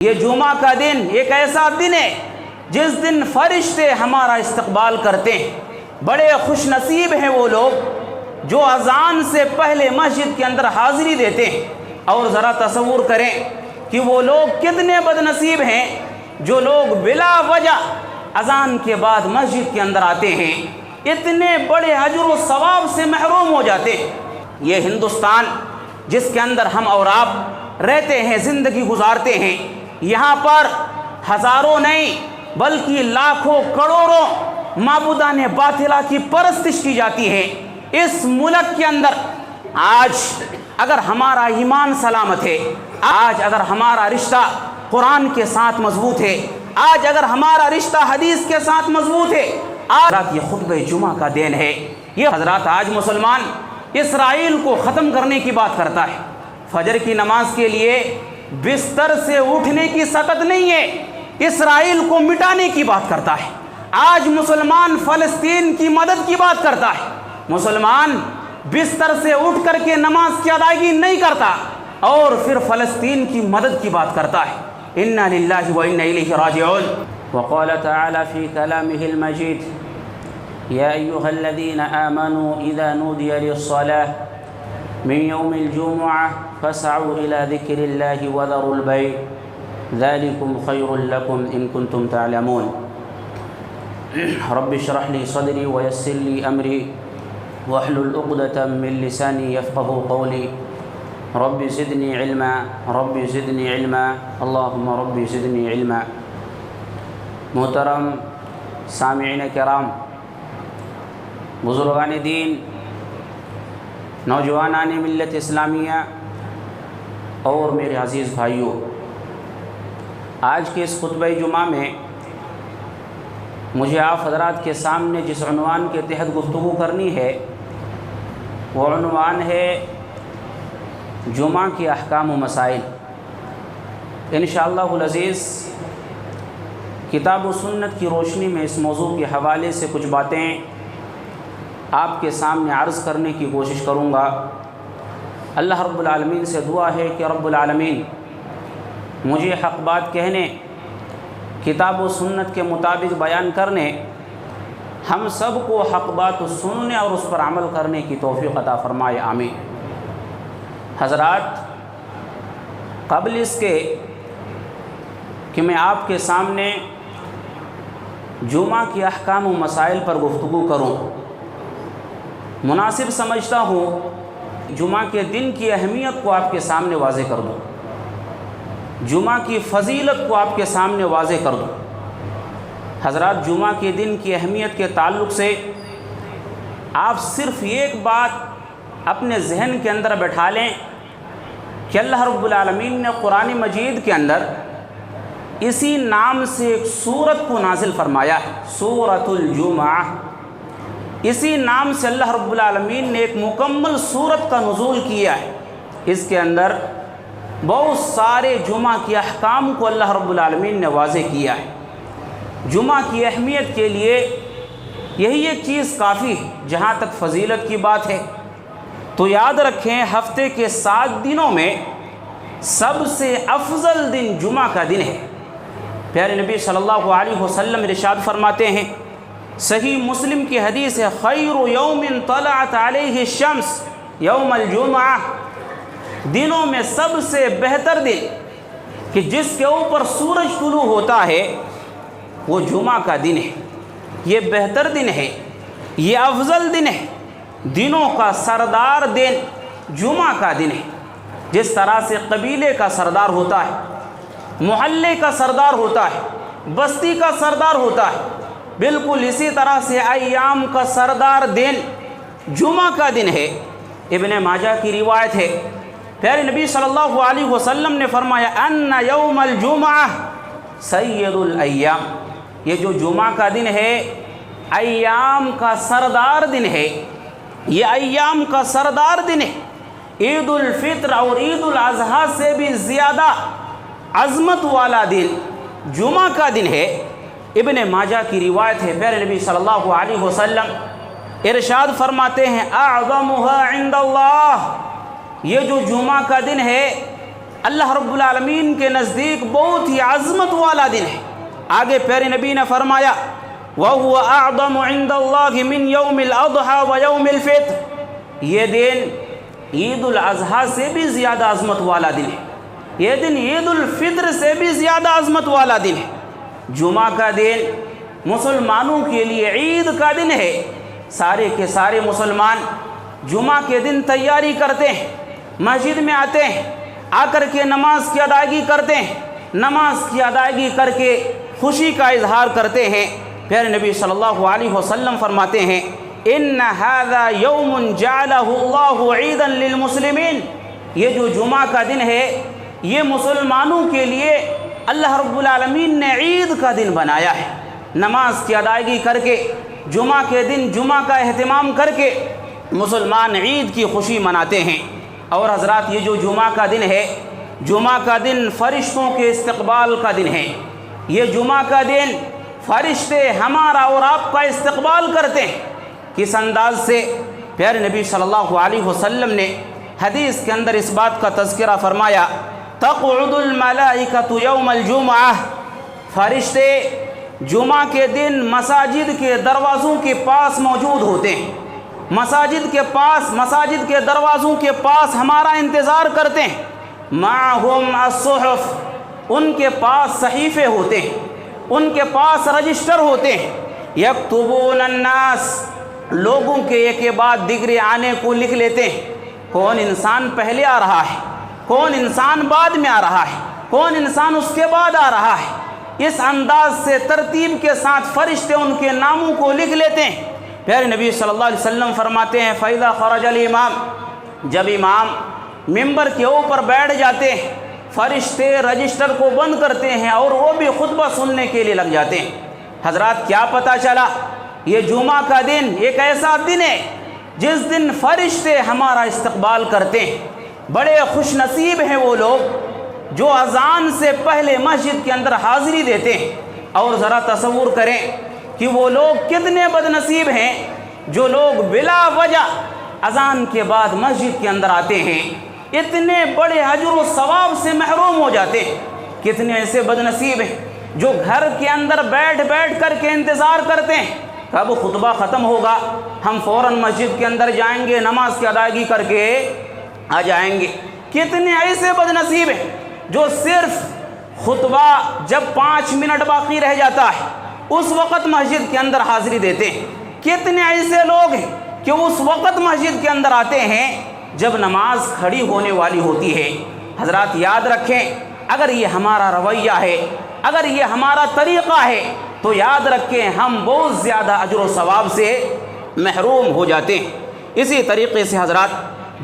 یہ جمعہ کا دن ایک ایسا دن ہے جس دن فرشتے ہمارا استقبال کرتے ہیں۔ بڑے خوش نصیب ہیں وہ لوگ جو اذان سے پہلے مسجد کے اندر حاضری دیتے ہیں۔ اور ذرا تصور کریں کہ وہ لوگ کتنے بد نصیب ہیں جو لوگ بلا وجہ اذان کے بعد مسجد کے اندر آتے ہیں، اتنے بڑے اجر و ثواب سے محروم ہو جاتے ہیں۔ یہ ہندوستان جس کے اندر ہم اور آپ رہتے ہیں، زندگی گزارتے ہیں، یہاں پر ہزاروں نہیں بلکہ لاکھوں کروڑوں معبودان باطلہ کی پرستش کی جاتی ہے۔ اس ملک کے اندر آج اگر ہمارا ایمان سلامت ہے، آج اگر ہمارا رشتہ قرآن کے ساتھ مضبوط ہے، آج اگر ہمارا رشتہ حدیث کے ساتھ مضبوط ہے، آج یہ خطبہ جمعہ کا دن ہے۔ یہ حضرات آج مسلمان اسرائیل کو ختم کرنے کی بات کرتا ہے، فجر کی نماز کے لیے بستر سے اٹھنے کی سکت نہیں ہے، اسرائیل کو مٹانے کی بات کرتا ہے۔ آج مسلمان فلسطین کی مدد کی بات کرتا ہے، مسلمان بستر سے اٹھ کر کے نماز کی ادائیگی نہیں کرتا اور پھر فلسطین کی مدد کی بات کرتا ہے۔ انا للہ و انا الیہ راجعون۔ وقال تعالی فی کلامہ المجید یا ایہا الذین آمنوا اذا نودی للصلاة من یوم الجمعہ فاسعوا الى ذکر اللہ وذروا البیع ذلکم خیر لکم ان کنتم تعلمون۔ رب اشرح لی صدری ویسر لی امری واحلل عقدۃ من لسانی یفقهوا قولی رب زدنی علما رب زدنی علما اللہم رب زدنی علما۔ محترم سامعین کرام، بزرگان دین، نوجوانان ملت اسلامیہ اور میرے عزیز بھائیوں، آج کے اس خطبہ جمعہ میں مجھے آپ حضرات کے سامنے جس عنوان کے تحت گفتگو کرنی ہے وہ عنوان ہے جمعہ کے احکام و مسائل۔ انشاءاللہ العزیز کتاب و سنت کی روشنی میں اس موضوع کے حوالے سے کچھ باتیں آپ کے سامنے عرض کرنے کی کوشش کروں گا۔ اللہ رب العالمین سے دعا ہے کہ رب العالمین مجھے حق بات کہنے، کتاب و سنت کے مطابق بیان کرنے، ہم سب کو حق بات سننے اور اس پر عمل کرنے کی توفیق عطا فرمائے، آمین۔ حضرات، قبل اس کے کہ میں آپ کے سامنے جمعہ کے احکام و مسائل پر گفتگو کروں، مناسب سمجھتا ہوں جمعہ کے دن کی اہمیت کو آپ کے سامنے واضح کر دوں، جمعہ کی فضیلت کو آپ کے سامنے واضح کر دوں۔ حضرات، جمعہ کے دن کی اہمیت کے تعلق سے آپ صرف ایک بات اپنے ذہن کے اندر بٹھا لیں کہ اللہ رب العالمین نے قرآن مجید کے اندر اسی نام سے ایک سورت کو نازل فرمایا ہے، سورۃ الجمعہ۔ اسی نام سے اللہ رب العالمین نے ایک مکمل سورت کا نزول کیا ہے۔ اس کے اندر بہت سارے جمعہ کے احکام کو اللہ رب العالمین نے واضح کیا ہے۔ جمعہ کی اہمیت کے لیے یہی ایک چیز کافی ہے۔ جہاں تک فضیلت کی بات ہے تو یاد رکھیں، ہفتے کے 7 دنوں میں سب سے افضل دن جمعہ کا دن ہے۔ پیارے نبی صلی اللہ علیہ وسلم ارشاد فرماتے ہیں، صحیح مسلم کی حدیث ہے، خیر یوم طلعت علیہ الشمس یوم الجمعہ، دنوں میں سب سے بہتر دن کہ جس کے اوپر سورج طلوع ہوتا ہے وہ جمعہ کا دن ہے۔ یہ بہتر دن ہے، یہ افضل دن ہے، دنوں کا سردار دن جمعہ کا دن ہے۔ جس طرح سے قبیلے کا سردار ہوتا ہے، محلے کا سردار ہوتا ہے، بستی کا سردار ہوتا ہے، بالکل اسی طرح سے ایام کا سردار دن جمعہ کا دن ہے۔ ابن ماجہ کی روایت ہے، پیارے نبی صلی اللہ علیہ وسلم نے فرمایا، ان یوم الجمعہ سید الایام، یہ جو جمعہ کا دن ہے ایام کا سردار دن ہے، یہ ایام کا سردار دن ہے۔ عید الفطر اور عید الاضحیٰ سے بھی زیادہ عظمت والا دن جمعہ کا دن ہے۔ ابن ماجہ کی روایت ہے، پیارے نبی صلی اللہ علیہ وسلم ارشاد فرماتے ہیں، اعظمها عند اللہ، یہ جو جمعہ کا دن ہے اللہ رب العالمین کے نزدیک بہت ہی عظمت والا دن ہے۔ آگے پیارے نبی نے فرمایا وَهُوَ أَعْظَمُ عِنْدَ اللَّهِ مِنْ يَوْمِ الْأَضْحَى وَيَوْمِ الْفِطْرِ، یہ دن عید الاضحیٰ سے بھی زیادہ عظمت والا دن ہے، یہ دن عید الفطر سے بھی زیادہ عظمت والا دن ہے۔ جمعہ کا دن مسلمانوں کے لیے عید کا دن ہے۔ سارے کے سارے مسلمان جمعہ کے دن تیاری کرتے ہیں، مسجد میں آتے ہیں، آ کر کے نماز کی ادائیگی کرتے ہیں، نماز کی ادائیگی کر کے خوشی کا اظہار کرتے ہیں۔ پیارے نبی صلی اللہ علیہ وسلم فرماتے ہیں ان هذا یوم جعلہ اللہ عیدا للمسلمین، یہ جو جمعہ کا دن ہے یہ مسلمانوں کے لیے اللہ رب العالمین نے عید کا دن بنایا ہے۔ نماز کی ادائیگی کر کے جمعہ کے دن جمعہ کا اہتمام کر کے مسلمان عید کی خوشی مناتے ہیں۔ اور حضرات یہ جو جمعہ کا دن ہے، جمعہ کا دن فرشتوں کے استقبال کا دن ہے۔ یہ جمعہ کا دن فرشتے ہمارا اور آپ کا استقبال کرتے ہیں۔ کس انداز سے؟ پیارے نبی صلی اللہ علیہ وسلم نے حدیث کے اندر اس بات کا تذکرہ فرمایا تقعد الملائکۃ یوم الجمعہ، فرشتے جمعہ کے دن مساجد کے دروازوں کے پاس موجود ہوتے ہیں، مساجد کے پاس، مساجد کے دروازوں کے پاس ہمارا انتظار کرتے ہیں۔ معہم الصحف، ان کے پاس صحیفے ہوتے ہیں، ان کے پاس رجسٹر ہوتے ہیں۔ یکتبون الناس، لوگوں کے ایک کے بعد دیگرے آنے کو لکھ لیتے ہیں، کون انسان پہلے آ رہا ہے، کون انسان بعد میں آ رہا ہے، کون انسان اس کے بعد آ رہا ہے۔ اس انداز سے ترتیب کے ساتھ فرشتے ان کے ناموں کو لکھ لیتے ہیں۔ پیارے نبی صلی اللہ علیہ وسلم فرماتے ہیں فَإِذَا خَرَجَ الْإِمَامُ، جب امام ممبر کے اوپر بیٹھ جاتے ہیں فرشتے رجسٹر کو بند کرتے ہیں اور وہ بھی خطبہ سننے کے لیے لگ جاتے ہیں۔ حضرات کیا پتہ چلا؟ یہ جمعہ کا دن ایک ایسا دن ہے جس دن فرشتے ہمارا استقبال کرتے ہیں۔ بڑے خوش نصیب ہیں وہ لوگ جو اذان سے پہلے مسجد کے اندر حاضری دیتے ہیں۔ اور ذرا تصور کریں کہ وہ لوگ کتنے بد نصیب ہیں جو لوگ بلا وجہ اذان کے بعد مسجد کے اندر آتے ہیں، اتنے بڑے اجر و ثواب سے محروم ہو جاتے ہیں۔ کتنے ایسے بد نصیب ہیں جو گھر کے اندر بیٹھ کر کے انتظار کرتے ہیں کب خطبہ ختم ہوگا، ہم فوراً مسجد کے اندر جائیں گے، نماز کی ادائیگی کر کے آ جائیں گے۔ کتنے ایسے بد نصیب ہیں جو صرف خطبہ جب 5 منٹ باقی رہ جاتا ہے اس وقت مسجد کے اندر حاضری دیتے ہیں۔ کتنے ایسے لوگ ہیں کہ اس وقت مسجد کے اندر آتے ہیں جب نماز کھڑی ہونے والی ہوتی ہے۔ حضرات یاد رکھیں اگر یہ ہمارا رویہ ہے، اگر یہ ہمارا طریقہ ہے تو یاد رکھیں ہم بہت زیادہ اجر و ثواب سے محروم ہو جاتے ہیں۔ اسی طریقے سے حضرات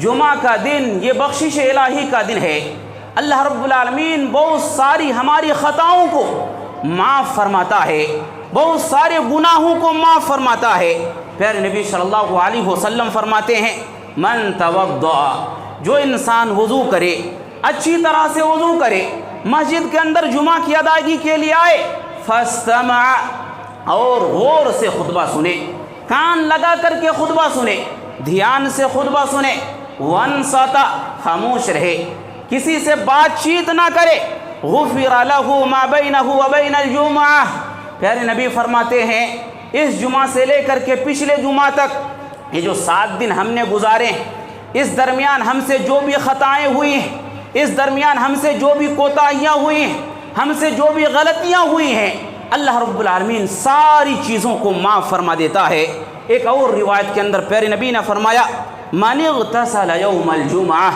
جمعہ کا دن یہ بخشش الہی کا دن ہے۔ اللہ رب العالمین بہت ساری ہماری خطاؤں کو معاف فرماتا ہے، بہت سارے گناہوں کو معاف فرماتا ہے۔ پیارے نبی صلی اللہ علیہ وسلم فرماتے ہیں من توضأ، جو انسان وضو کرے، اچھی طرح سے وضو کرے، مسجد کے اندر جمعہ کی ادائیگی کے لیے آئے، فاستمع، اور غور سے خطبہ سنے، کان لگا کر کے خطبہ سنے، دھیان سے خطبہ سنے، وانصت، خاموش رہے، کسی سے بات چیت نہ کرے، غفر له ما بینہ وبین الجمعہ۔ پیارے نبی فرماتے ہیں اس جمعہ سے لے کر کے پچھلے جمعہ تک یہ جو 7 دن ہم نے گزارے ہیں، اس درمیان ہم سے جو بھی خطائیں ہوئی ہیں، اس درمیان ہم سے جو بھی کوتاہیاں ہوئی ہیں، ہم سے جو بھی غلطیاں ہوئی ہیں، اللہ رب العالمین ساری چیزوں کو معاف فرما دیتا ہے۔ ایک اور روایت کے اندر پیارے نبی نے فرمایا من اغتسل یوم الجمعہ،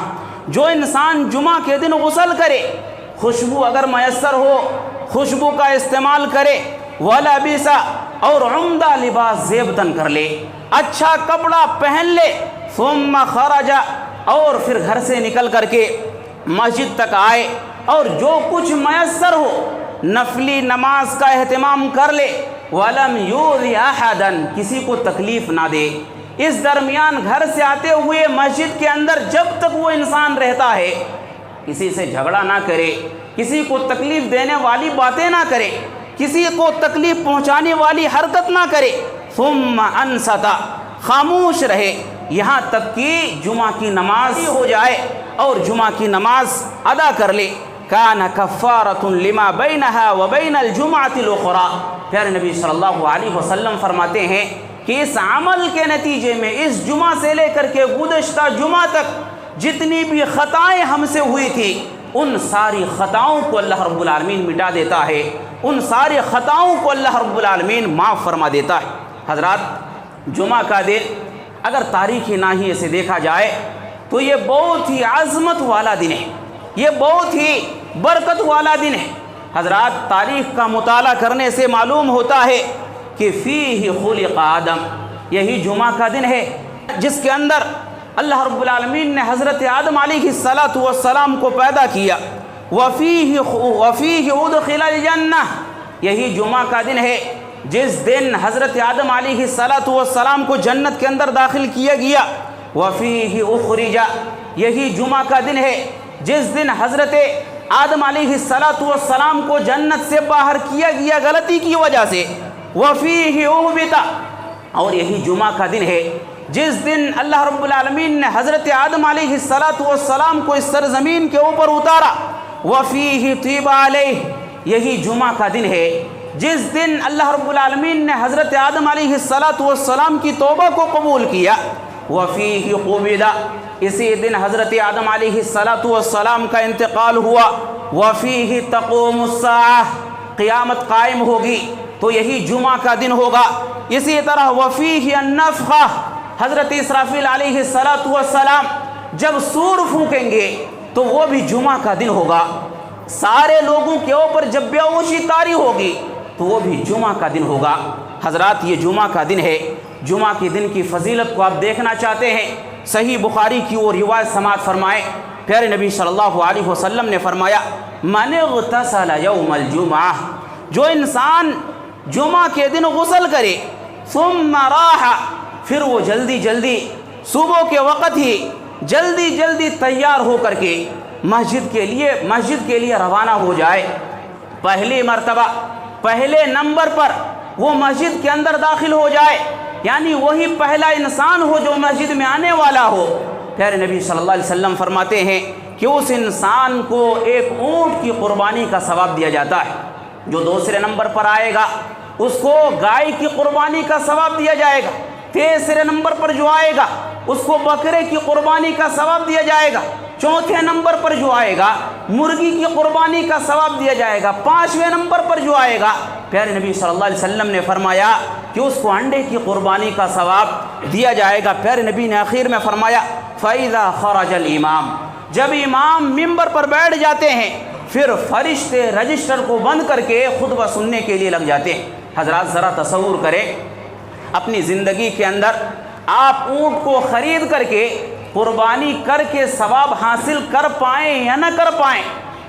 جو انسان جمعہ کے دن غسل کرے، خوشبو اگر میسر ہو خوشبو کا استعمال کرے، ولبس، اور عمدہ لباس زیب تن کر لے، اچھا کپڑا پہن لے، ثم خرج، اور پھر گھر سے نکل کر کے مسجد تک آئے اور جو کچھ میسر ہو نفلی نماز کا اہتمام کر لے، ولم یؤذ احدا، کسی کو تکلیف نہ دے۔ اس درمیان گھر سے آتے ہوئے مسجد کے اندر جب تک وہ انسان رہتا ہے کسی سے جھگڑا نہ کرے، کسی کو تکلیف دینے والی باتیں نہ کرے، کسی کو تکلیف پہنچانے والی حرکت نہ کرے، ثم انصت، خاموش رہے یہاں تک کہ جمعہ کی نماز ہو جائے اور جمعہ کی نماز ادا کر لے کان کفارۃ لما بینہا وبین الجمعۃ الاخری۔ پیارے نبی صلی اللہ علیہ وسلم فرماتے ہیں کہ اس عمل کے نتیجے میں اس جمعہ سے لے کر کے گزشتہ جمعہ تک جتنی بھی خطائیں ہم سے ہوئی تھی ان ساری خطاؤں کو اللہ رب العالمین مٹا دیتا ہے، ان ساری خطاؤں کو اللہ رب العالمین معاف فرما دیتا ہے۔ حضرات، جمعہ کا دن اگر تاریخی ناحیے سے دیکھا جائے تو یہ بہت ہی عظمت والا دن ہے، یہ بہت ہی برکت والا دن ہے۔ حضرات، تاریخ کا مطالعہ کرنے سے معلوم ہوتا ہے کہ فیہ خلق آدم، یہی جمعہ کا دن ہے جس کے اندر اللہ رب العالمین نے حضرت آدم علیہ السلام کو پیدا کیا۔ وفیہ ادخل الجنہ، یہی جمعہ کا دن ہے جس دن حضرت آدم علیہ السلام کو جنت کے اندر داخل کیا گیا۔ وفیہ اخرج، یہی جمعہ کا دن ہے جس دن حضرت آدم علیہ السلام کو جنت سے باہر کیا گیا غلطی کی وجہ سے۔ وفیہ اہبط، اور یہی جمعہ کا دن ہے جس دن اللہ رب العالمین نے حضرت آدم علیہ السلام کو اس سرزمین کے اوپر اتارا۔ وفیہ طیب علیہ، یہی جمعہ کا دن ہے جس دن اللہ رب العالمین نے حضرت آدم علیہ السلام کی توبہ کو قبول کیا۔ وفیہ قبض، اسی دن حضرت آدم علیہ السلام کا انتقال ہوا۔ وفیہ تقوم الساعہ، قیامت قائم ہوگی تو یہی جمعہ کا دن ہوگا۔ اسی طرح وفیہ النفخہ، حضرت اسرافیل علیہ السلام جب سور پھونکیں گے تو وہ بھی جمعہ کا دن ہوگا۔ سارے لوگوں کے اوپر جب بیہوشی طاری ہوگی تو وہ بھی جمعہ کا دن ہوگا۔ حضرات، یہ جمعہ کا دن ہے۔ جمعہ کے دن کی فضیلت کو آپ دیکھنا چاہتے ہیں، صحیح بخاری کی وہ روایت سماعت فرمائیں۔ پیارے نبی صلی اللہ علیہ وسلم نے فرمایا من اغتسل یوم الجمعہ، جو انسان جمعہ کے دن غسل کرے، ثم راح، پھر وہ جلدی صبح کے وقت ہی جلدی تیار ہو کر کے مسجد کے لیے روانہ ہو جائے، پہلی مرتبہ پہلے نمبر پر وہ مسجد کے اندر داخل ہو جائے، یعنی وہی پہلا انسان ہو جو مسجد میں آنے والا ہو۔ پیارے نبی صلی اللہ علیہ وسلم فرماتے ہیں کہ اس انسان کو ایک اونٹ کی قربانی کا ثواب دیا جاتا ہے۔ جو دوسرے نمبر پر آئے گا اس کو گائے کی قربانی کا ثواب دیا جائے گا۔ تیسرے نمبر پر جو آئے گا اس کو بکرے کی قربانی کا ثواب دیا جائے گا۔ چوتھے نمبر پر جو آئے گا مرغی کی قربانی کا ثواب دیا جائے گا۔ پانچویں نمبر پر جو آئے گا، پیارے نبی صلی اللہ علیہ وسلم نے فرمایا کہ اس کو انڈے کی قربانی کا ثواب دیا جائے گا۔ پیارے نبی نے آخر میں فرمایا فَإِذَا خَرَجَ الْإِمَامُ، جب امام ممبر پر بیٹھ جاتے ہیں پھر فرشتے رجسٹر کو بند کر کے خطبہ سننے کے لیے لگ جاتے ہیں۔ حضرات، ذرا تصور کریں اپنی زندگی کے اندر آپ اونٹ کو خرید کر کے قربانی کر کے ثواب حاصل کر پائیں یا نہ کر پائیں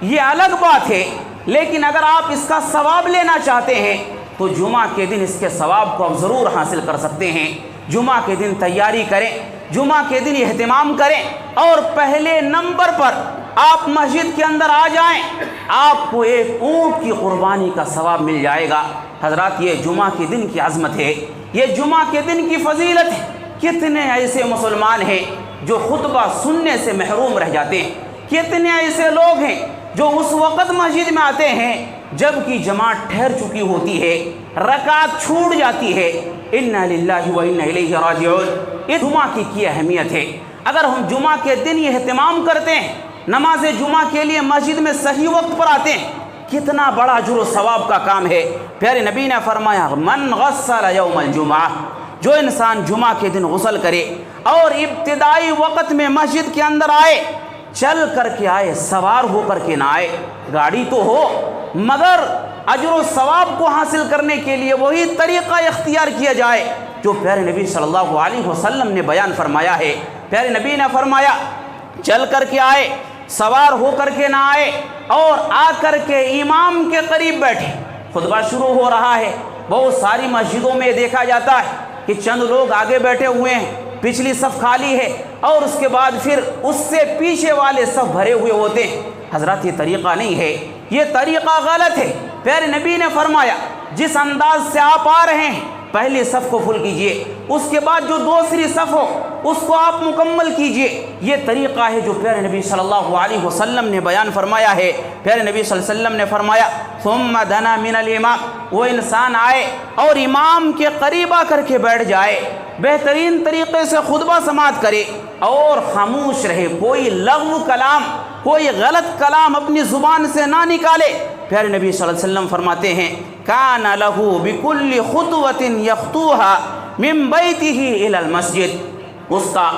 یہ الگ بات ہے، لیکن اگر آپ اس کا ثواب لینا چاہتے ہیں تو جمعہ کے دن اس کے ثواب کو آپ ضرور حاصل کر سکتے ہیں۔ جمعہ کے دن تیاری کریں، جمعہ کے دن اہتمام کریں اور پہلے نمبر پر آپ مسجد کے اندر آ جائیں، آپ کو ایک اونٹ کی قربانی کا ثواب مل جائے گا۔ حضرات، یہ جمعہ کے دن کی عظمت ہے، یہ جمعہ کے دن کی فضیلت ہے۔ کتنے ایسے مسلمان ہیں جو خطبہ سننے سے محروم رہ جاتے ہیں، کتنے ایسے لوگ ہیں جو اس وقت مسجد میں آتے ہیں جب کہ جماعت ٹھہر چکی ہوتی ہے، رکعت چھوٹ جاتی ہے۔ انا للہ و انا الیہ راجعون۔ یہ جمعہ کی اہمیت ہے۔ اگر ہم جمعہ کے دن یہ اہتمام کرتے ہیں، نماز جمعہ کے لیے مسجد میں صحیح وقت پر آتے ہیں، کتنا بڑا اجر و ثواب کا کام ہے۔ پیارے نبی نے فرمایا من غسل یوم الجمعہ، جو انسان جمعہ کے دن غسل کرے اور ابتدائی وقت میں مسجد کے اندر آئے، چل کر کے آئے، سوار ہو کر کے نہ آئے، گاڑی تو ہو مگر اجر و ثواب کو حاصل کرنے کے لیے وہی طریقہ اختیار کیا جائے جو پیارے نبی صلی اللہ علیہ وسلم نے بیان فرمایا ہے۔ پیارے نبی نے فرمایا چل کر کے آئے، سوار ہو کر کے نہ آئے، اور آ کر کے امام کے قریب بیٹھے، خطبہ شروع ہو رہا ہے۔ بہت ساری مسجدوں میں دیکھا جاتا ہے کہ چند لوگ آگے بیٹھے ہوئے ہیں، پچھلی صف خالی ہے اور اس کے بعد پھر اس سے پیچھے والے صف بھرے ہوئے ہوتے ہیں۔ حضرات، یہ طریقہ نہیں ہے، یہ طریقہ غلط ہے۔ پیارے نبی نے فرمایا جس انداز سے آپ آ رہے ہیں پہلی صف کو فل کیجئے، اس کے بعد جو دوسری صف ہو اس کو آپ مکمل کیجئے۔ یہ طریقہ ہے جو پیارے نبی صلی اللہ علیہ وسلم نے بیان فرمایا ہے۔ پیارے نبی صلی اللہ علیہ وسلم نے فرمایا ثم دنا من الامام، وہ انسان آئے اور امام کے قریب آ کر کے بیٹھ جائے، بہترین طریقے سے خطبہ سماعت کرے اور خاموش رہے، کوئی لغو کلام، کوئی غلط کلام اپنی زبان سے نہ نکالے۔ پیارے نبی صلی اللہ علیہ وسلم فرماتے ہیں کان لہ بکل خطوۃ یخطوها من بیتہ الی المسجد، اس کا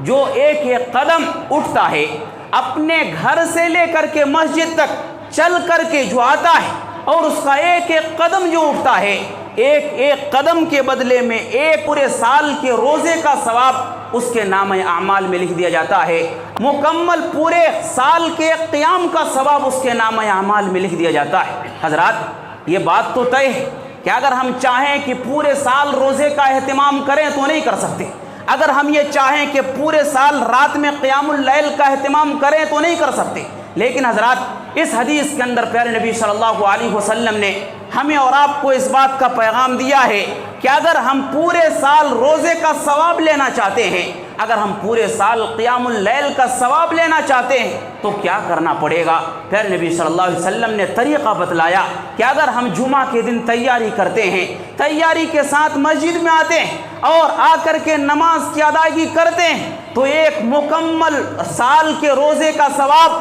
جو ایک ایک قدم اٹھتا ہے اپنے گھر سے لے کر کے مسجد تک چل کر کے جو آتا ہے، اور اس کا ایک ایک قدم جو اٹھتا ہے، ایک ایک قدم کے بدلے میں ایک پورے سال کے روزے کا ثواب اس کے نام اعمال میں لکھ دیا جاتا ہے، مکمل پورے سال کے قیام کا ثواب اس کے نام اعمال میں لکھ دیا جاتا ہے۔ حضرات، یہ بات تو طے ہے کہ اگر ہم چاہیں کہ پورے سال روزے کا اہتمام کریں تو نہیں کر سکتے، اگر ہم یہ چاہیں کہ پورے سال رات میں قیام اللیل کا اہتمام کریں تو نہیں کر سکتے، لیکن حضرات اس حدیث کے اندر پیارے نبی صلی اللہ علیہ وسلم نے ہمیں اور آپ کو اس بات کا پیغام دیا ہے کہ اگر ہم پورے سال روزے کا ثواب لینا چاہتے ہیں، اگر ہم پورے سال قیام اللیل کا ثواب لینا چاہتے ہیں تو کیا کرنا پڑے گا۔ پیارے نبی صلی اللہ علیہ وسلم نے طریقہ بتلایا کہ اگر ہم جمعہ کے دن تیاری کرتے ہیں، تیاری کے ساتھ مسجد میں آتے ہیں اور آ کر کے نماز کی ادائیگی کرتے ہیں تو ایک مکمل سال کے روزے کا ثواب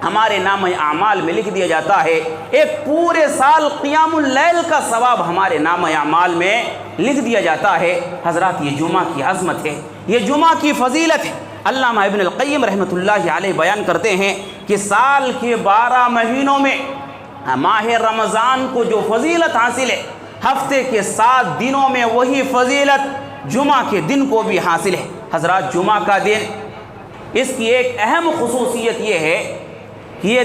ہمارے نام اعمال میں لکھ دیا جاتا ہے، ایک پورے سال قیام اللیل کا ثواب ہمارے نام اعمال میں لکھ دیا جاتا ہے۔ حضرات، یہ جمعہ کی عظمت ہے، یہ جمعہ کی فضیلت ہے۔ علامہ ابن القیم رحمۃ اللہ علیہ بیان کرتے ہیں کہ سال کے 12 مہینوں میں ماہ رمضان کو جو فضیلت حاصل ہے، ہفتے کے 7 دنوں میں وہی فضیلت جمعہ کے دن کو بھی حاصل ہے۔ حضرات، جمعہ کا دن، اس کی ایک اہم خصوصیت یہ ہے کہ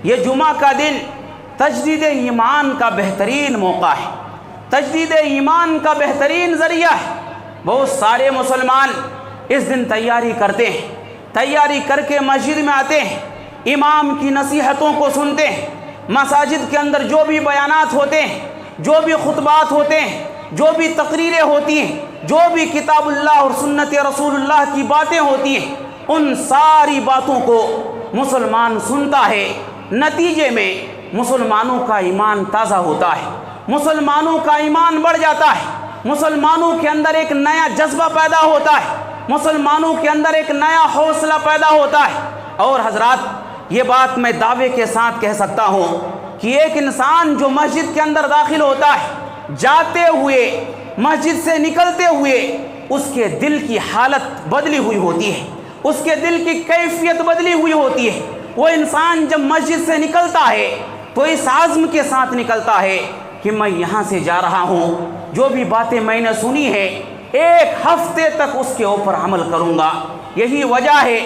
یہ جمعہ کا دن تجدید ایمان کا بہترین موقع ہے، تجدید ایمان کا بہترین ذریعہ ہے۔ بہت سارے مسلمان اس دن تیاری کرتے ہیں، تیاری کر کے مسجد میں آتے ہیں، امام کی نصیحتوں کو سنتے ہیں، مساجد کے اندر جو بھی بیانات ہوتے ہیں، جو بھی خطبات ہوتے ہیں، جو بھی تقریریں ہوتی ہیں، جو بھی کتاب اللہ اور سنت رسول اللہ کی باتیں ہوتی ہیں، ان ساری باتوں کو مسلمان سنتا ہے۔ نتیجے میں مسلمانوں کا ایمان تازہ ہوتا ہے، مسلمانوں کا ایمان بڑھ جاتا ہے، مسلمانوں کے اندر ایک نیا جذبہ پیدا ہوتا ہے، مسلمانوں کے اندر ایک نیا حوصلہ پیدا ہوتا ہے۔ اور حضرات، یہ بات میں دعوے کے ساتھ کہہ سکتا ہوں کہ ایک انسان جو مسجد کے اندر داخل ہوتا ہے، جاتے ہوئے مسجد سے نکلتے ہوئے اس کے دل کی حالت بدلی ہوئی ہوتی ہے، اس کے دل کی کیفیت بدلی ہوئی ہوتی ہے۔ وہ انسان جب مسجد سے نکلتا ہے تو اس عزم کے ساتھ نکلتا ہے کہ میں یہاں سے جا رہا ہوں، جو بھی باتیں میں نے سنی ہے ایک ہفتے تک اس کے اوپر عمل کروں گا۔ یہی وجہ ہے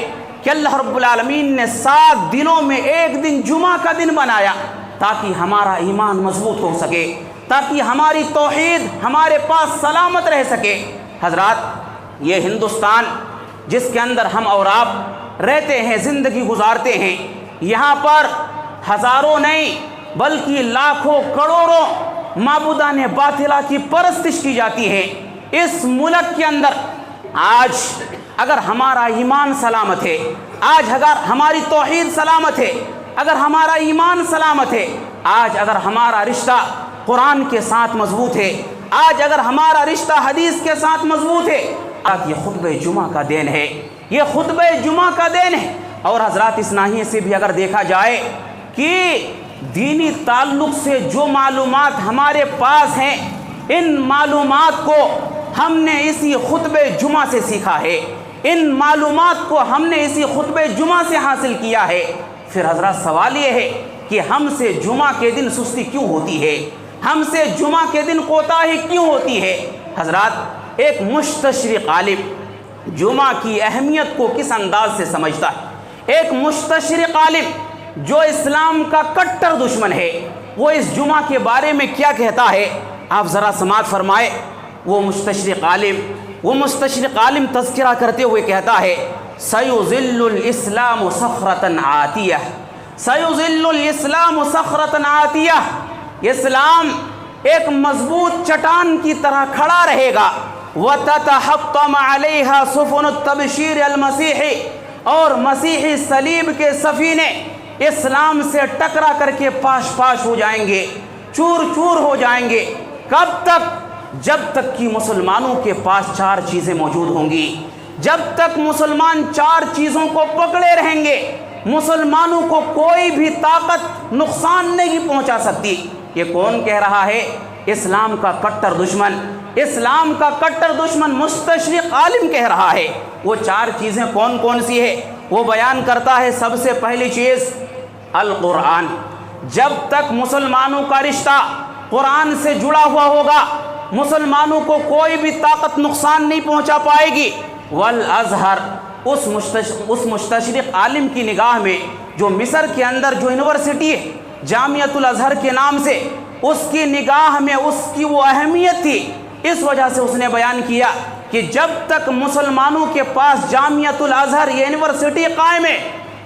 کہ اللہ رب العالمین نے 7 دنوں میں ایک دن جمعہ کا دن بنایا تاکہ ہمارا ایمان مضبوط ہو سکے، تاکہ ہماری توحید ہمارے پاس سلامت رہ سکے۔ حضرات، یہ ہندوستان جس کے اندر ہم اور آپ رہتے ہیں، زندگی گزارتے ہیں، یہاں پر ہزاروں نہیں بلکہ لاکھوں کروڑوں معبودان باطلہ کی پرستش کی جاتی ہے۔ اس ملک کے اندر آج اگر ہمارا ایمان سلامت ہے، آج اگر ہماری توحید سلامت ہے، اگر ہمارا ایمان سلامت ہے، آج اگر ہمارا رشتہ قرآن کے ساتھ مضبوط ہے، آج اگر ہمارا رشتہ حدیث کے ساتھ مضبوط ہے، یہ خطبہ جمعہ کا دین ہے، یہ خطبہ جمعہ کا دین ہے۔ اور حضرات، اس ناحیے سے بھی اگر دیکھا جائے کہ دینی تعلق سے جو معلومات ہمارے پاس ہیں، ان معلومات کو ہم نے اسی خطبہ جمعہ سے سیکھا ہے، ان معلومات کو ہم نے اسی خطبہ جمعہ سے حاصل کیا ہے۔ پھر حضرات، سوال یہ ہے کہ ہم سے جمعہ کے دن سستی کیوں ہوتی ہے، ہم سے جمعہ کے دن کوتاہی کیوں ہوتی ہے؟ حضرات، ایک مستشرق عالم جمعہ کی اہمیت کو کس انداز سے سمجھتا ہے، ایک مستشرق عالم جو اسلام کا کٹر دشمن ہے، وہ اس جمعہ کے بارے میں کیا کہتا ہے، آپ ذرا سماعت فرمائے۔ وہ مستشرق عالم تذکرہ کرتے ہوئے کہتا ہے، سَيُظِلُّ الْإِسْلَامُ صَخْرَةً عَاتِيَةً، سَيُظِلُّ الْإِسْلَامُ صَخْرَةً عَاتِيَةً، اسلام ایک مضبوط چٹان کی طرح کھڑا رہے گا، وَتَتَحَطَّمَ عَلَيْهَا سُفُنُ التَّبْشِيرِ الْمَسِيحِ، اور مسیحی صلیب کے سفینے اسلام سے ٹکرا کر کے پاش پاش ہو جائیں گے، چور چور ہو جائیں گے۔ کب تک؟ جب تک کہ مسلمانوں کے پاس 4 چیزیں موجود ہوں گی۔ جب تک مسلمان 4 چیزوں کو پکڑے رہیں گے، مسلمانوں کو کوئی بھی طاقت نقصان نہیں پہنچا سکتی۔ یہ کون کہہ رہا ہے؟ اسلام کا کٹر دشمن، اسلام کا کٹر دشمن مستشرق عالم کہہ رہا ہے۔ وہ 4 چیزیں کون کون سی ہے؟ وہ بیان کرتا ہے۔ سب سے پہلی چیز القرآن۔ جب تک مسلمانوں کا رشتہ قرآن سے جڑا ہوا ہوگا، مسلمانوں کو کوئی بھی طاقت نقصان نہیں پہنچا پائے گی۔ والازہر، اس مستشرق عالم کی نگاہ میں جو مصر کے اندر جو یونیورسٹی ہے جامعۃ الازہر کے نام سے، اس کی نگاہ میں اس کی وہ اہمیت تھی، اس وجہ سے اس نے بیان کیا کہ جب تک مسلمانوں کے پاس جامعۃ الازہر یونیورسٹی قائم ہے،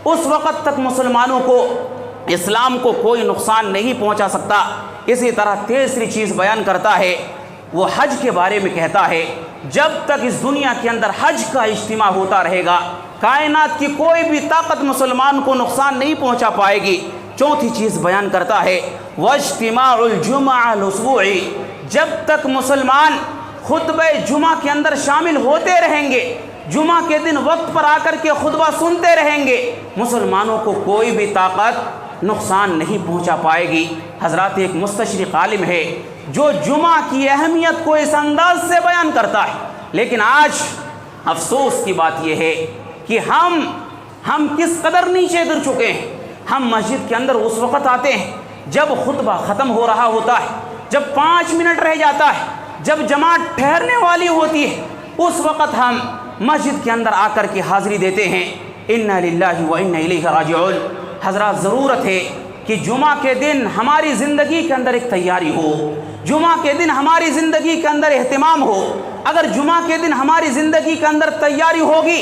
اس وقت تک مسلمانوں کو، اسلام کو کوئی نقصان نہیں پہنچا سکتا۔ اسی طرح تیسری چیز بیان کرتا ہے، وہ حج کے بارے میں کہتا ہے جب تک اس دنیا کے اندر حج کا اجتماع ہوتا رہے گا، کائنات کی کوئی بھی طاقت مسلمان کو نقصان نہیں پہنچا پائے گی۔ چوتھی چیز بیان کرتا ہے واجتماع الجمعہ الاسبوعی، جب تک مسلمان خطبہ جمعہ کے اندر شامل ہوتے رہیں گے، جمعہ کے دن وقت پر آ کر کے خطبہ سنتے رہیں گے، مسلمانوں کو کوئی بھی طاقت نقصان نہیں پہنچا پائے گی۔ حضرات، ایک مستشرق عالم ہے جو جمعہ کی اہمیت کو اس انداز سے بیان کرتا ہے، لیکن آج افسوس کی بات یہ ہے کہ ہم کس قدر نیچے گر چکے ہیں۔ ہم مسجد کے اندر اس وقت آتے ہیں جب خطبہ ختم ہو رہا ہوتا ہے، جب 5 منٹ رہ جاتا ہے، جب جماعت ٹھہرنے والی ہوتی ہے، اس وقت ہم مسجد کے اندر آ کر کے حاضری دیتے ہیں۔ انا للہ و انا الیہ راجعون۔ حضرات، ضرورت ہے کہ جمعہ کے دن ہماری زندگی کے اندر ایک تیاری ہو، جمعہ کے دن ہماری زندگی کے اندر اہتمام ہو۔ اگر جمعہ کے دن ہماری زندگی کے اندر تیاری ہوگی،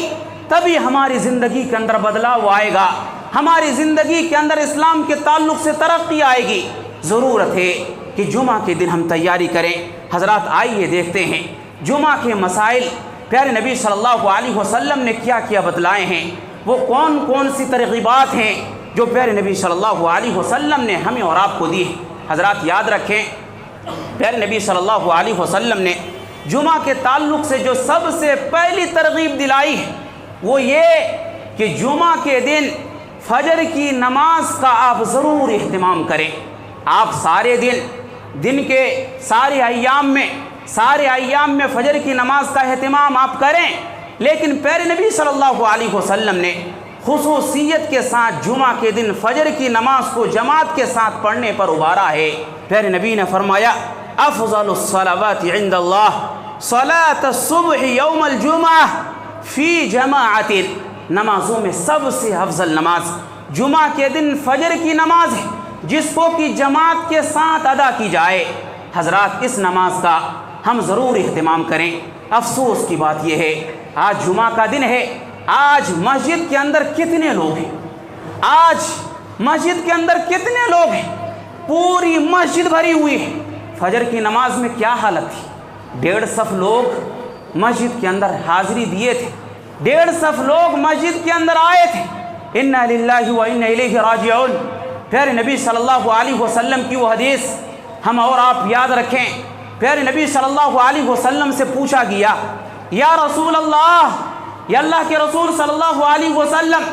تبھی ہماری زندگی کے اندر بدلاؤ آئے گا، ہماری زندگی کے اندر اسلام کے تعلق سے ترقی آئے گی۔ ضرورت ہے کہ جمعہ کے دن ہم تیاری کریں۔ حضرات، آئیے دیکھتے ہیں جمعہ کے مسائل پیارے نبی صلی اللہ علیہ وسلم نے کیا کیا بتلائے ہیں، وہ کون کون سی ترغیبات ہیں جو پیارے نبی صلی اللہ علیہ وسلم نے ہمیں اور آپ کو دی ہے۔ حضرات، یاد رکھیں، پیارے نبی صلی اللہ علیہ وسلم نے جمعہ کے تعلق سے جو سب سے پہلی ترغیب دلائی ہے وہ یہ کہ جمعہ کے دن فجر کی نماز کا آپ ضرور اہتمام کریں۔ آپ سارے دن کے سارے ایام میں فجر کی نماز کا اہتمام آپ کریں، لیکن پیارے نبی صلی اللہ علیہ وسلم نے خصوصیت کے ساتھ جمعہ کے دن فجر کی نماز کو جماعت کے ساتھ پڑھنے پر ابھارا ہے۔ پیارے نبی نے فرمایا افضل الصلوات عند اللہ صلاۃ الصبح یوم الجمعہ فی جماعت، نمازوں میں سب سے افضل نماز جمعہ کے دن فجر کی نماز ہے، جس کو کہ جماعت کے ساتھ ادا کی جائے۔ حضرات، اس نماز کا ہم ضرور اہتمام کریں۔ افسوس کی بات یہ ہے، آج جمعہ کا دن ہے، آج مسجد کے اندر کتنے لوگ ہیں؟ آج مسجد کے اندر کتنے لوگ ہیں؟ پوری مسجد بھری ہوئی ہے۔ فجر کی نماز میں کیا حالت تھی؟ 1.5 صف لوگ مسجد کے اندر حاضری دیے تھے، 1.5 صف لوگ مسجد کے اندر آئے تھے۔ انا للہ و انا الیہ راجعون۔ پیارے نبی صلی اللہ علیہ وسلم کی وہ حدیث ہم اور آپ یاد رکھیں۔ پیارے نبی صلی اللہ علیہ وسلم سے پوچھا گیا، یا رسول اللہ، یا اللہ کے رسول صلی اللہ علیہ وسلم،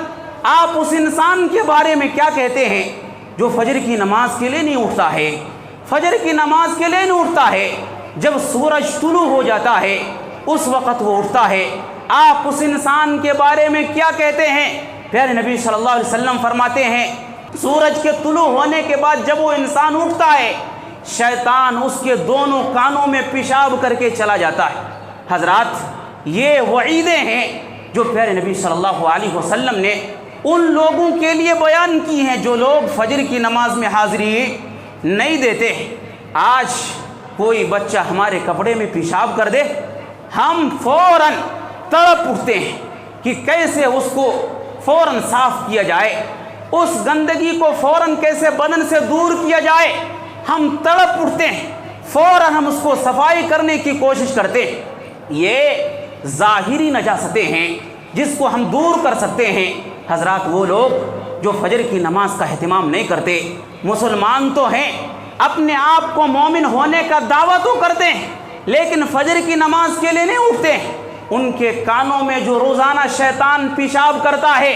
آپ اس انسان کے بارے میں کیا کہتے ہیں جو فجر کی نماز کے لیے نہیں اٹھتا ہے؟ فجر کی نماز کے لیے نہیں اٹھتا ہے، جب سورج طلوع ہو جاتا ہے اس وقت وہ اٹھتا ہے۔ آپ اس انسان کے بارے میں کیا کہتے ہیں؟ پیارے نبی صلی اللہ علیہ وسلم فرماتے ہیں، سورج کے طلوع ہونے کے بعد جب وہ انسان اٹھتا ہے، شیطان اس کے دونوں کانوں میں پیشاب کر کے چلا جاتا ہے۔ حضرات، یہ وعیدیں ہیں جو پیارے نبی صلی اللہ علیہ وسلم نے ان لوگوں کے لیے بیان کی ہیں جو لوگ فجر کی نماز میں حاضری نہیں دیتے۔ آج کوئی بچہ ہمارے کپڑے میں پیشاب کر دے، ہم فوراً تڑپ اٹھتے ہیں کہ کیسے اس کو فوراً صاف کیا جائے، اس گندگی کو فوراً کیسے بدن سے دور کیا جائے۔ ہم تڑپ اٹھتے ہیں، فوراً ہم اس کو صفائی کرنے کی کوشش کرتے ہیں۔ یہ ظاہری نجاستیں ہیں جس کو ہم دور کر سکتے ہیں۔ حضرات وہ لوگ جو فجر کی نماز کا اہتمام نہیں کرتے، مسلمان تو ہیں، اپنے آپ کو مومن ہونے کا دعویٰ تو کرتے ہیں، لیکن فجر کی نماز کے لیے نہیں اٹھتے ہیں۔ ان کے کانوں میں جو روزانہ شیطان پیشاب کرتا ہے،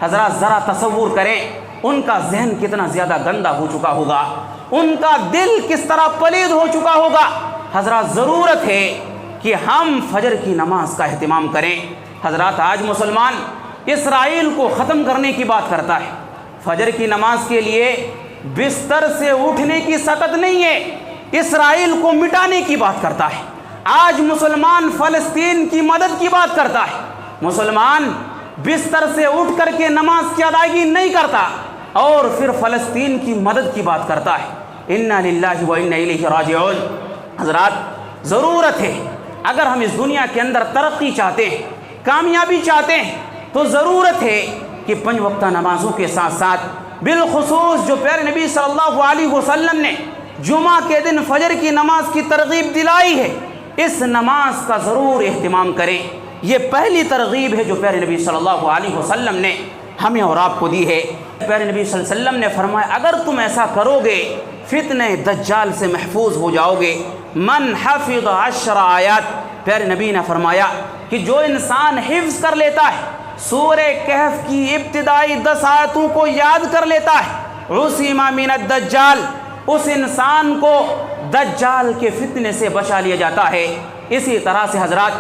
حضرات ذرا تصور کریں ان کا ذہن کتنا زیادہ گندا ہو چکا ہوگا، ان کا دل کس طرح پلید ہو چکا ہوگا۔ حضرات ضرورت ہے کہ ہم فجر کی نماز کا اہتمام کریں۔ حضرات آج مسلمان اسرائیل کو ختم کرنے کی بات کرتا ہے، فجر کی نماز کے لیے بستر سے اٹھنے کی سخت نہیں ہے، اسرائیل کو مٹانے کی بات کرتا ہے۔ آج مسلمان فلسطین کی مدد کی بات کرتا ہے، مسلمان بستر سے اٹھ کر کے نماز کی ادائیگی نہیں کرتا اور پھر فلسطین کی مدد کی بات کرتا ہے۔ انا للہ و انا الیہ راجعون۔ حضرات ضرورت ہے، اگر ہم اس دنیا کے اندر ترقی چاہتے ہیں، کامیابی چاہتے ہیں، تو ضرورت ہے کہ 5 وقتہ نمازوں کے ساتھ ساتھ بالخصوص جو پیارے نبی صلی اللہ علیہ وسلم نے جمعہ کے دن فجر کی نماز کی ترغیب دلائی ہے، اس نماز کا ضرور اہتمام کریں۔ یہ پہلی ترغیب ہے جو پیارے نبی صلی اللہ علیہ وسلم نے ہمیں اور آپ کو دی ہے۔ پیارے نبی صلی اللہ علیہ وسلم نے فرمایا اگر تم ایسا کرو گے فتنہ دجال سے محفوظ ہو جاؤ گے۔ من حفظ 10 آیات، پیارے نبی نے فرمایا کہ جو انسان حفظ کر لیتا ہے، سورہ کہف کی ابتدائی 10 آیتوں کو یاد کر لیتا ہے، عصم من الدجال، اس انسان کو دجال کے فتنے سے بچا لیا جاتا ہے۔ اسی طرح سے حضرات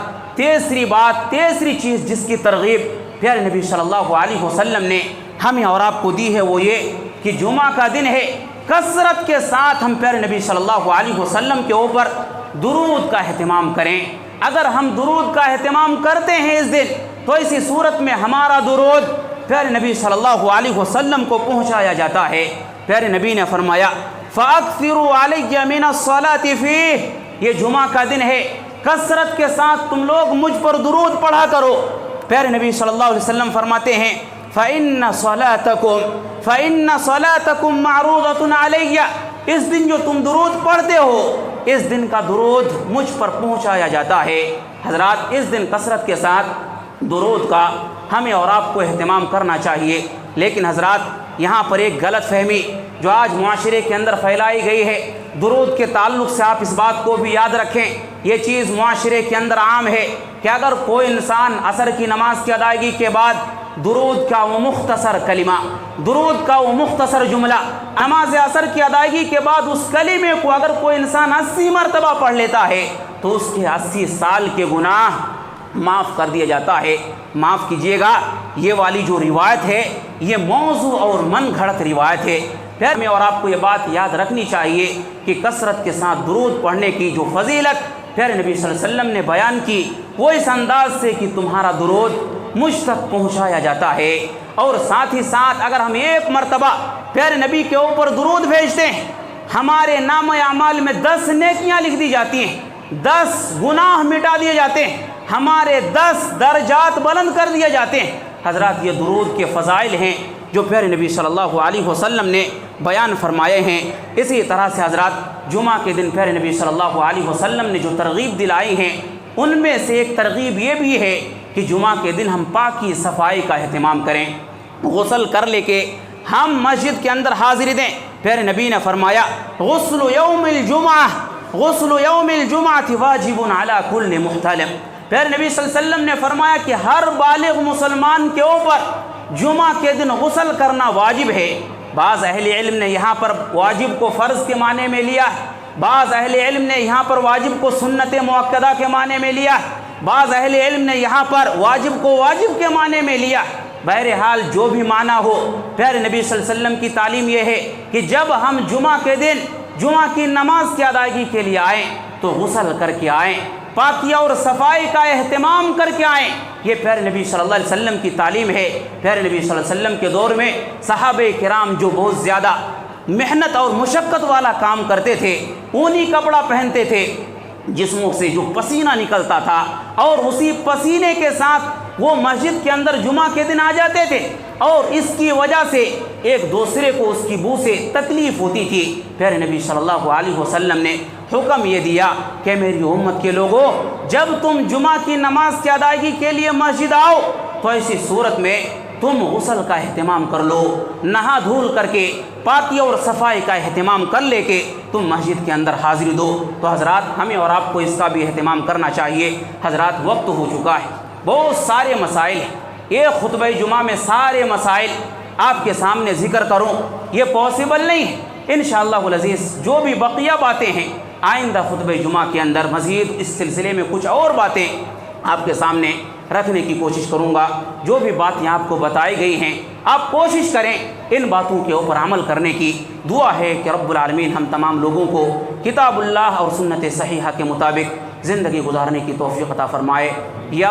تیسری چیز جس کی ترغیب پیارے نبی صلی اللہ علیہ وسلم نے ہمیں اور آپ کو دی ہے وہ یہ کہ جمعہ کا دن ہے، کثرت کے ساتھ ہم پیارے نبی صلی اللہ علیہ وسلم کے اوپر درود کا اہتمام کریں۔ اگر ہم درود کا اہتمام کرتے ہیں اس دن تو اسی صورت میں ہمارا درود پیارے نبی صلی اللہ علیہ وسلم کو پہنچایا جاتا ہے۔ پیارے نبی نے فرمایا فَأَكْثِرُوا عَلَيَّ مِنَ الصَّلَاةِ فِيهِ، یہ جمعہ کا دن ہے، کثرت کے ساتھ تم لوگ مجھ پر درود پڑھا کرو۔ پیارے نبی صلی اللہ علیہ وسلم فرماتے ہیں فَإِنَّ صَلَاتَكُمْ مَعْرُوضَةٌ عَلَيَّ، اس دن جو تم درود پڑھتے ہو اس دن کا درود مجھ پر پہنچایا جاتا ہے۔ حضرات اس دن کثرت کے ساتھ درود کا ہمیں اور آپ کو اہتمام کرنا چاہیے، لیکن حضرات یہاں پر ایک غلط فہمی جو آج معاشرے کے اندر پھیلائی گئی ہے، درود کے تعلق سے آپ اس بات کو بھی یاد رکھیں، یہ چیز معاشرے کے اندر عام ہے کہ اگر کوئی انسان عصر کی نماز کی ادائیگی کے بعد درود کا وہ مختصر کلمہ، درود کا وہ مختصر جملہ، نماز عصر کی ادائیگی کے بعد اس کلمے کو اگر کوئی انسان 80 مرتبہ پڑھ لیتا ہے تو اس کے 80 سال کے گناہ معاف کر دیا جاتا ہے۔ معاف کیجیے گا، یہ والی جو روایت ہے یہ موضوع اور من گھڑت روایت ہے۔ پھر ہمیں اور آپ کو یہ بات یاد رکھنی چاہیے کہ کثرت کے ساتھ درود پڑھنے کی جو فضیلت پیارے نبی صلی اللہ علیہ وسلم نے بیان کی وہ اس انداز سے کہ تمہارا درود مجھ تک پہنچایا جاتا ہے، اور ساتھ ہی ساتھ اگر ہم ایک مرتبہ پیارے نبی کے اوپر درود بھیجتے ہیں ہمارے نام اعمال میں 10 نیکیاں لکھ دی جاتی ہیں، 10 گناہ مٹا دیے جاتے ہیں، ہمارے 10 درجات بلند کر دیے جاتے ہیں۔ حضرات یہ درود کے فضائل ہیں جو پیارے نبی صلی اللہ علیہ وسلم نے بیان فرمائے ہیں۔ اسی طرح سے حضرات جمعہ کے دن پیارے نبی صلی اللہ علیہ وسلم نے جو ترغیب دلائی ہیں ان میں سے ایک ترغیب یہ بھی ہے کہ جمعہ کے دن ہم پاکی صفائی کا اہتمام کریں، غسل کر لے کے ہم مسجد کے اندر حاضری دیں۔ پیارے نبی نے فرمایا غسل یوم الجمعہ واجب علی کل محتلم، پیارے نبی صلی اللہ علیہ وسلم نے فرمایا کہ ہر بالغ مسلمان کے اوپر جمعہ کے دن غسل کرنا واجب ہے۔ بعض اہل علم نے یہاں پر واجب کو فرض کے معنی میں لیا، بعض اہل علم نے یہاں پر واجب کو سنت مؤکدہ کے معنی میں لیا، بعض اہل علم نے یہاں پر واجب کو واجب کے معنی میں لیا۔ بہرحال جو بھی معنی ہو، پیارے نبی صلی اللہ علیہ وسلم کی تعلیم یہ ہے کہ جب ہم جمعہ کے دن جمعہ کی نماز کی ادائیگی کے لیے آئیں تو غسل کر کے آئیں، پاکی اور صفائی کا اہتمام کر کے آئیں۔ یہ پیارے نبی صلی اللہ علیہ وسلم کی تعلیم ہے۔ پیارے نبی صلی اللہ علیہ وسلم کے دور میں صحابہ کرام جو بہت زیادہ محنت اور مشقت والا کام کرتے تھے، اونی کپڑا پہنتے تھے، جسموں سے جو پسینہ نکلتا تھا اور اسی پسینے کے ساتھ وہ مسجد کے اندر جمعہ کے دن آ جاتے تھے اور اس کی وجہ سے ایک دوسرے کو اس کی بو سے تکلیف ہوتی تھی۔ پھر نبی صلی اللہ علیہ وسلم نے حکم یہ دیا کہ میری امت کے لوگوں، جب تم جمعہ کی نماز کی ادائیگی کے لیے مسجد آؤ تو ایسی صورت میں تم غسل کا اہتمام کر لو، نہا دھول کر کے پاکی اور صفائی کا اہتمام کر لے کے تم مسجد کے اندر حاضری دو۔ تو حضرات ہمیں اور آپ کو اس کا بھی اہتمام کرنا چاہیے۔ حضرات وقت ہو چکا ہے، بہت سارے مسائل ہیں، ایک خطبہ جمعہ میں سارے مسائل آپ کے سامنے ذکر کروں یہ پاسبل نہیں ہے۔ انشاءاللہ العزیز جو بھی بقیہ باتیں ہیں آئندہ خطبہ جمعہ کے اندر مزید اس سلسلے میں کچھ اور باتیں آپ کے سامنے رکھنے کی کوشش کروں گا۔ جو بھی باتیں آپ کو بتائی گئی ہیں آپ کوشش کریں ان باتوں کے اوپر عمل کرنے کی۔ دعا ہے کہ رب العالمین ہم تمام لوگوں کو کتاب اللہ اور سنت صحیحہ کے مطابق زندگی گزارنے کی توفیق عطا فرمائے۔ یا